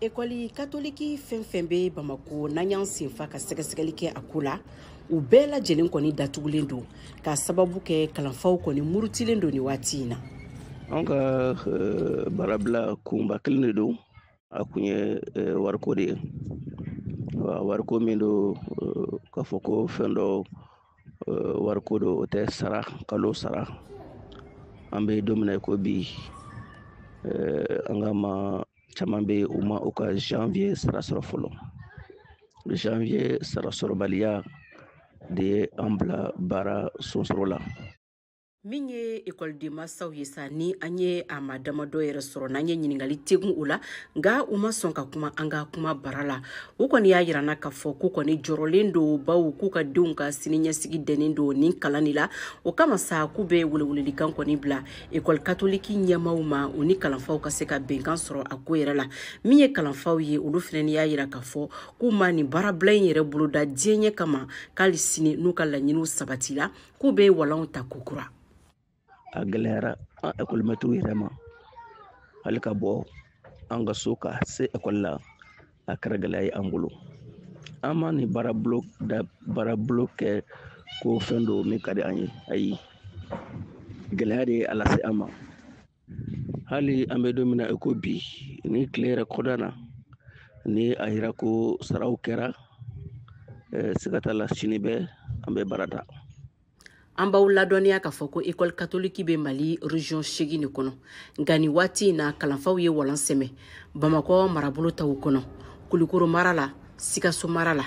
École catholique fɛn Bamako n'an y'an senfa ka sɛgɛsɛgɛli kɛ a ko la u bɛɛ lajɛlen kɔni datugulen don ka sababu kɛ kalanfaw kɔni murutilen don ni waati in na. An ka barabila kunba kelen de don a kun ye wariko de ye wariko min don k'a fɔ ko fɛn dɔ wariko don o tɛ sara kalo sara an bɛ don min na ko bi an ka ma caman bɛ u ma u ka janvier sara sɔrɔ fɔlɔ janvier sara sɔrɔbaliya de ye an bila baara sonsɔrɔ la. Min ye ekɔliden masaw ye sa ni an ye a ma damadɔ yɛrɛ sɔrɔ n'an ye ɲininkali tegun o la nka u ma sɔn ka kuma an ka kuma bara la u kɔni y'a yirana k'a fɔ k'u kɔni jɔrɔlen don baw k'u ka denw ka siniɲɛsigi dɛnnen don ni kalan de la o kama sa k'u bɛ welewelelikan kɔni bila ekɔli katoliki ɲɛmaaw ma u ni kalanfaw ka se ka bɛnkan sɔrɔ a ko yɛrɛ la min ye kalanfaw ye olu fana y'a yira k'a fɔ k'u ma nin baarabila in yɛrɛ boloda diɲɛ ɲɛ kama k'ali sini n'u ka laɲiniw sabati la k'u bɛ walanw ta kokura. A gɛlɛyara an ekɔlimɛtiriw yɛrɛ ma hali ka bɔ an ka so ka se ekɔli la a kɛra gɛlɛya ye an bolo an ma nin baarabolo kɛ ko fɛn dɔ min ka di an ye ayi gɛlɛya de ye a lase an ma hali an bɛ don min na ko bi ni tile yɛrɛ kɔda na ni a yira ko saraw kɛra siga t'a la sini bɛ an bɛ baara ta. An b'aw ladɔnniya k'a fɔ ko école catholique bɛ Mali région 8 de kɔnɔ nka nin waati in na kalanfaw ye walan sɛmɛ Bamakɔ marabolo taw kɔnɔ Kulikoro mara la Sikaso mara la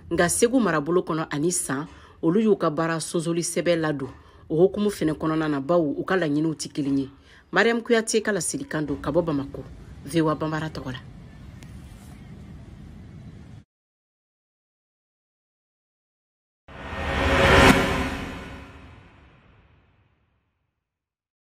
nka Segu marabolo kɔnɔ ani San olu y'u ka baara sonsoli sɛbɛn ladon o hukumu fɛnɛ kɔnɔna na baw u ka laɲiniw tɛ kelen ye. Mariam Kuyate ka laselikan don ka bɔ Bamako VOA Bambara tɔgɔ la.